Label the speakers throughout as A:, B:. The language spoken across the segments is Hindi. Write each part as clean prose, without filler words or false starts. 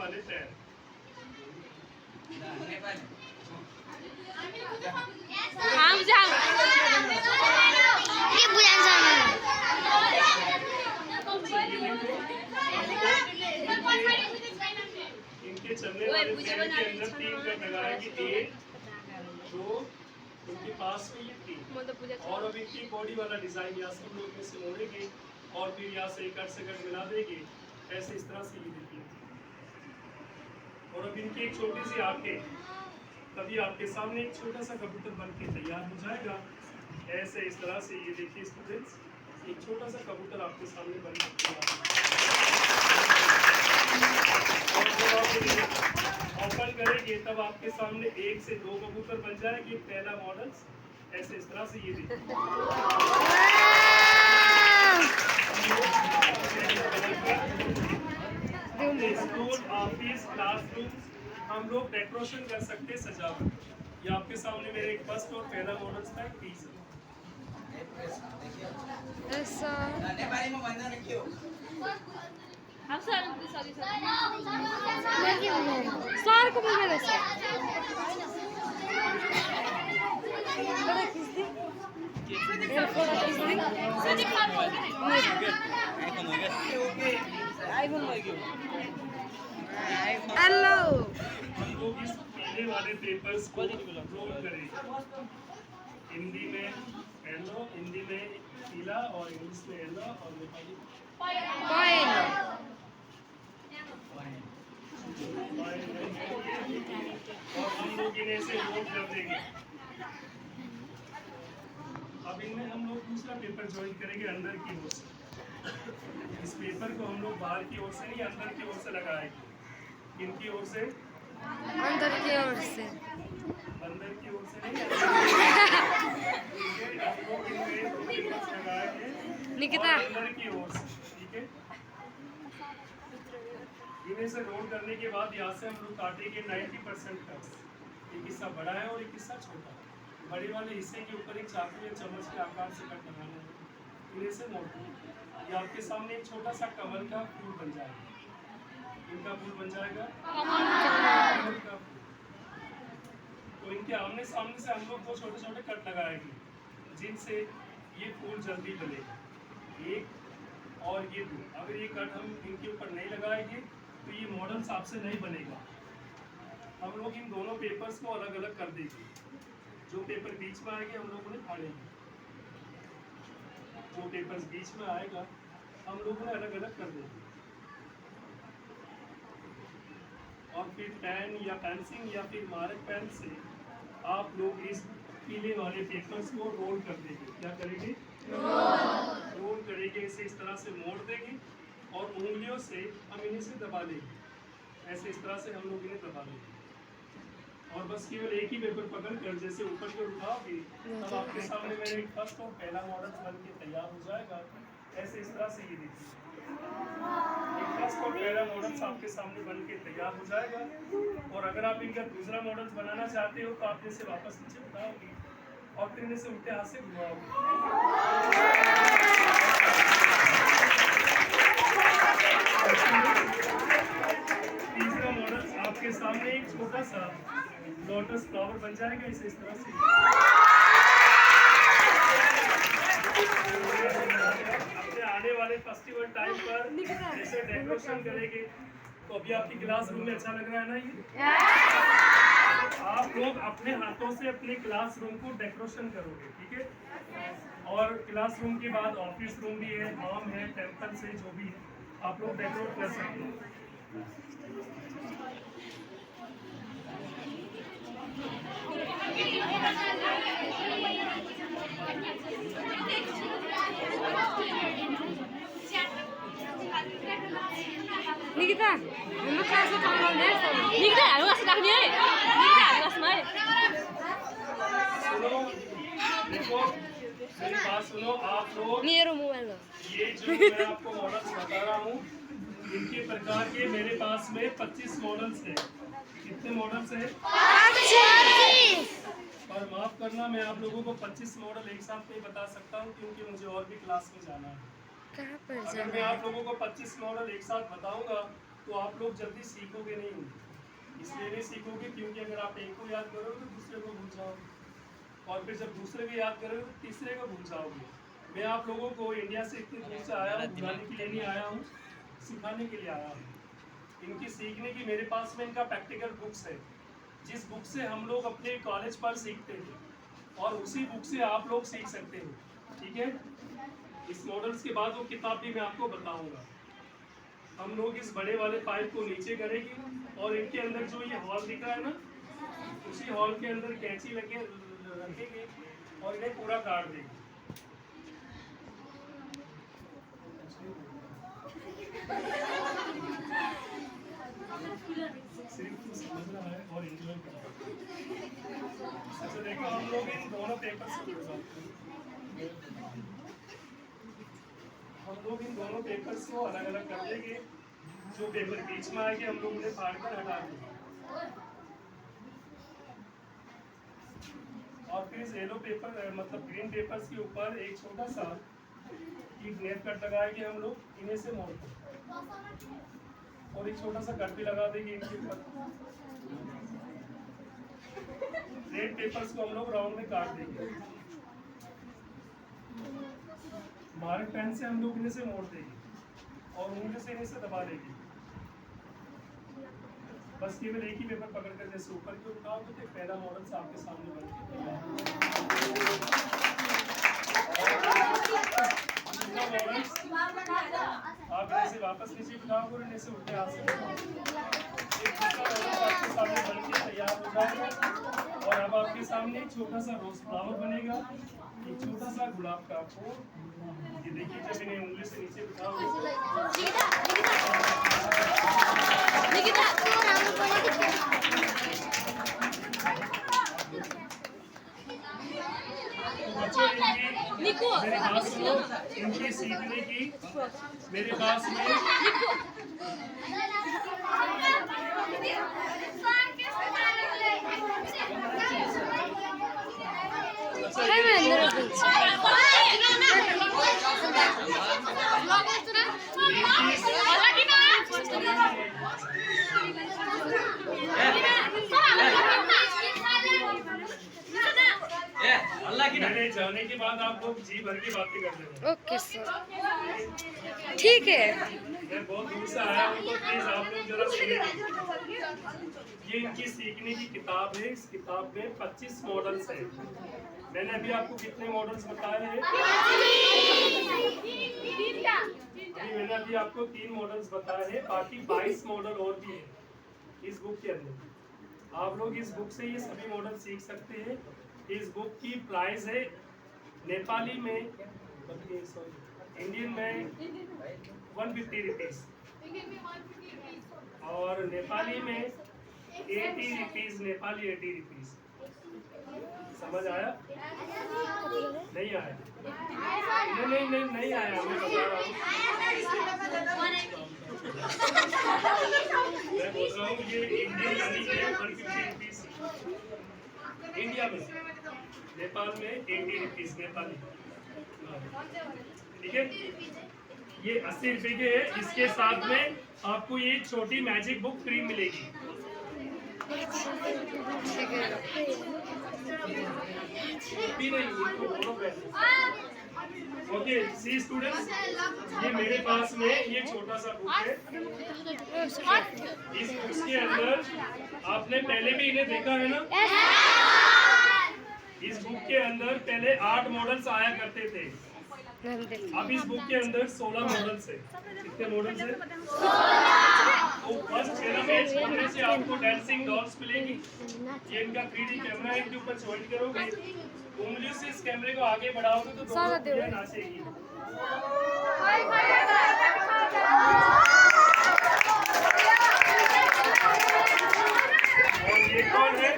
A: वाले पैर। इनके चलने वाले पैर के अंदर 3 कट लगाएंगे, 1 2, उनके पास में ये 3। और अब इनकी बॉडी वाला डिजाइन यहाँ से हम लोग इसे मोड़ेंगे और फिर यहाँ से कट से कट मिला देंगे, ऐसे इस तरह से ये देखिए। और अब इनकी एक छोटी सी आंखें, तभी आपके सामने एक छोटा सा कबूतर बन के तैयार हो जाएगा, ऐसे इस तरह से ये देखिए स्टूडेंट्स, एक छोटा सा कबूतर आपके सामने बन के तैयार। ओपन करेंगे तब आपके सामने 1 से 2 कबूतर बन जाएंगे, पहला मॉडल ऐसे इस तरह से ये देखिए। स्कूल, ऑफिस, क्लासरूम हम लोग डेकोरेशन कर सकते हैं, सजावट। ये आपके सामने मेरे एक फर्स्ट और पहला मॉडल था, एक टीजर।
B: ऐसा
C: हम सर सॉरी
B: सर को बोल रहे हैं बड़ा किस दिन ये फोटो किस दिन
C: सर दिखा रहे
B: आईफोन हो गया। हेलो
A: हम लोग इस पीले वाले पेपर्स को रोल करेंगे, हिंदी में येलो, हिंदी में पीला और इंग्लिश में येलो और नेपाली
B: कॉइन
A: और हम लोग इन्हें से रोल कर देंगे। अब इनमें हम लोग दूसरा पेपर ज्वाइन करेंगे अंदर की ओर से। इस पेपर को हम लोग बाहर की ओर से नहीं, अंदर की ओर से लगाएंगे। इनकी ओर से,
B: अंदर की ओर से,
A: अंदर की ओर से नहीं, हम लोग इनमें दो पेपर्स लगाएंगे
B: निकिता
A: अंदर की ओर से, ठीक है। इन्हें से रोल करने के बाद यहाँ से हम लोग काटेंगे 90% कट्स। एक हिस्सा बड़ा है और एक हिस्सा छोटा है। बड़े वाले हिस्से के ऊपर एक चाकू या चम्मच के आकार से कट लगाना है, इन्हें से मोड़ देंगे। ये आपके सामने एक छोटा सा कमल का फूल बन जाएगा। इनका फूल बन जाएगा कमल का फूल। तो इनके आमने सामने से हम लोग 2 छोटे छोटे कट लगाएंगे, जिनसे ये फूल जल्दी बनेगा। 1 और ये 2। अगर ये कट हम इनके ऊपर नहीं लगाएंगे तो ये मॉडल्स आपसे नहीं बनेगा। हम लोग इन दोनों पेपर्स को अलग अलग कर देंगे। जो पेपर बीच में आएंगे हम लोग उन्हें फाड़ेंगे, जो पेपर्स बीच में आएगा हम लोग उन्हें अलग अलग कर देंगे। और फिर पेन या पेंसिल या फिर मार्क पेन से आप लोग इस पीले वाले पेपर्स को रोल कर देंगे। क्या करेंगे? रोल करेंगे, इसे इस तरह से मोड़ देंगे और उंगलियों से हम इन्हें से दबा लेंगे। ऐसे इस तरह से हम लोग इन्हें दबा लेंगे और बस केवल एक ही पेपर पकड़ कर जैसे ऊपर की ओर उठाओगे तब आपके सामने मेरे एक फर्स्ट और पहला मॉडल बन के तैयार हो जाएगा। ऐसे इस तरह से ये देखिए, एक फर्स्ट और पहला मॉडल आपके सामने बन के तैयार हो जाएगा। और अगर आप इनका दूसरा मॉडल बनाना चाहते हो तो आप इसे वापस नीचे उठाओगे और फिर इसे उल्टे हाथ से घुमाओगे। तीसरा मॉडल आपके सामने एक छोटा सा लोटस फ्लावर बन जाएगा, इसे इस तरह से अपने आने वाले फेस्टिवल टाइम पर ऐसे डेकोरेशन करेंगे। तो अभी आपकी क्लासरूम में अच्छा लग रहा है ना? ये आप लोग अपने हाथों से अपने क्लासरूम को डेकोरेशन करोगे, ठीक है। और क्लासरूम के बाद ऑफिस रूम भी है, होम है, टेम्पल से जो भी है आप लोग डेकोरेट कर सकते हैं।
B: निकिता हाम्रो क्लासमा काम गर्ने
C: निकिता हाम्रो क्लास राख्ने है, निकिता हाम्रो क्लासमा है।
A: सुनो, देखो मेरी बात सुनो आप लोग।
B: मेरो मोबाइल हो।
A: ये जो मैं आपको मॉडल्स बता रहा हूँ इनके प्रकार के मेरे पास में 25 मॉडल्स हैं। कितने मॉडल्स हैं?
B: 25।
A: और माफ करना मैं आप लोगों को 25 मॉडल एक साथ नहीं बता सकता हूँ क्योंकि मुझे और भी क्लास में जाना है।
B: कहाँ पर
A: अगर
B: जाना
A: मैं
B: है?
A: आप लोगों को 25 मॉडल एक साथ बताऊंगा तो आप लोग जल्दी सीखोगे नहीं। इसलिए नहीं सीखोगे क्योंकि अगर आप एक को याद करोगे तो दूसरे को भूल जाओगे, और फिर जब दूसरे को याद करोगे तो तीसरे को भूल जाओगे। मैं आप लोगों को इंडिया से इतनी दूर से आया हूँ, भुलाने के लिए नहीं आया हूँ, सिखाने के लिए आया हूँ। इनकी सीखने की मेरे पास में इनका प्रैक्टिकल बुक्स है, जिस बुक से हम लोग अपने कॉलेज पर सीखते हैं, और उसी बुक से आप लोग सीख सकते हो। ठीक है, इस मॉडल्स के बाद वो किताब भी मैं आपको बताऊंगा। हम लोग इस बड़े वाले पाइप को नीचे करेंगे और इनके अंदर जो ये हॉल दिख रहा है ना, उसी हॉल के अंदर कैंची लगे रखेंगे और इन्हें पूरा काट देंगे। सिर्फ समझ रहा है और एंजॉय कर रहा है। अच्छा देखो, हम लोग इन दोनों पेपर्स को अलग अलग कर देंगे। जो पेपर बीच में आएंगे हम लोग उन्हें फाड़ कर हटा देंगे, और फिर इस येलो पेपर मतलब ग्रीन पेपर्स के ऊपर एक छोटा सा एक नेट कट लगाएंगे हम लोग इन्हें से मोड़ कर, और एक छोटा सा कट भी लगा देंगे इनके ऊपर। रेड पेपर्स को हम लोग राउंड में काट देंगे, मार्क पेन से हम लोग इन्हें से मोड़ देंगे और उंगली से इन्हें से दबा देंगे। बस केवल एक ही पेपर पकड़कर जैसे ऊपर की ओर उठाओगे तो पहला मॉडल आपके सामने बन आप ऐसे वापस नीचे उठाओगे और इन्हें से उल्टे हाथ से एक आपके सामने बन के तैयार हो जाएगा। और अब आपके सामने एक छोटा सा रोज फ्लावर बनेगा, एक छोटा सा गुलाब का फूल। ये देखिए, जब इन्हें उंगली से नीचे उठाओगे मेरे पास में इनकी सीखने की मेरे पास में मेरे जाने के बाद आप लोग जी भर की बातें कर लेना।
B: ओके सर, ठीक है।
A: मैं बहुत दूर से आया हूँ तो प्लीज आप लोग जरा सुनिए। ये इनकी सीखने की किताब है। इस किताब में 25 मॉडल्स हैं। मैंने अभी आपको कितने मॉडल्स बताए हैं? मैंने अभी आपको 3 मॉडल्स बताए हैं, बाकी 22 मॉडल और भी है इस बुक के अंदर। आप लोग इस बुक से ये सभी मॉडल सीख सकते हैं। इस बुक की प्राइस है नेपाली में इंडियन में 150 रुपीज और नेपाली में 80 रुपीज, नेपाली 80 रुपीज। समझ आया? नहीं आया? नहीं आया, मैं बता रहा हूँ। मैं बोल रहा हूँ ये इंडियन मनी है 150 रुपीज इंडिया में, नेपाल में 80 रुपीज नेपाली। ठीक है, ये 80 रुपए के है। इसके साथ में आपको ये छोटी मैजिक बुक फ्री मिलेगी। ओके, सी स्टूडेंट्स, ये मेरे पास में ये छोटा सा बुक है। इस बुक के अंदर आपने पहले भी इन्हें देखा है ना? इस बुक के अंदर पहले 8 मॉडल्स आया करते थे। अब इस बुक के अंदर 16 मॉडल्स है। कितने मॉडल्स है? तो फर्स्ट पहला पेज खोलने से आपको डांसिंग डॉल्स मिलेगी। ये इनका 3D कैमरा है, इनके ऊपर ज्वाइन करोगे, उंगली से इस कैमरे को आगे बढ़ाओगे तो दोनों नाचेगी। और ये कौन है?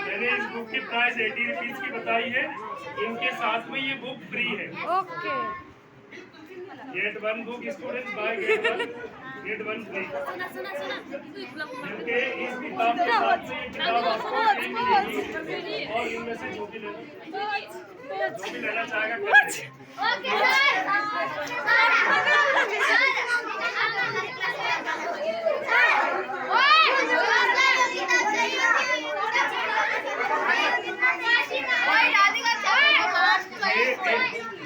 A: मैंने इस बुक की प्राइस 80 रुपीज की बताई है। इनके साथ में ये बुक फ्री है।
B: Okay.
A: Get one book, students buy get one free. क्योंकि इस किताब के साथ में ये किताब आपको फ्री मिलेगी और इनमें से जो भी लेना चाहेगा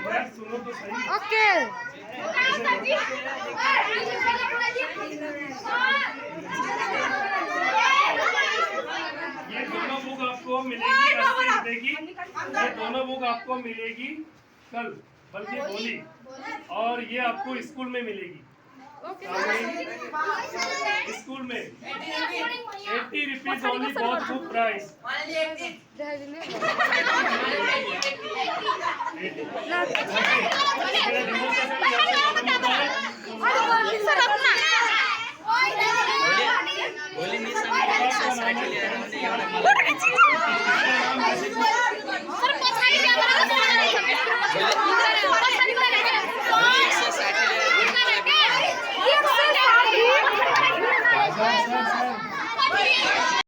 A: कर सुनो तो सही।
B: ओके
A: ये दोनों बुक आपको मिलेगी कल से मिलेगी। ये दोनों बुक आपको मिलेगी कल, बल्कि होली, और ये आपको स्कूल में मिलेगी। स्कूल में 80 रुपीज ओनली, बहुत खूब प्राइस।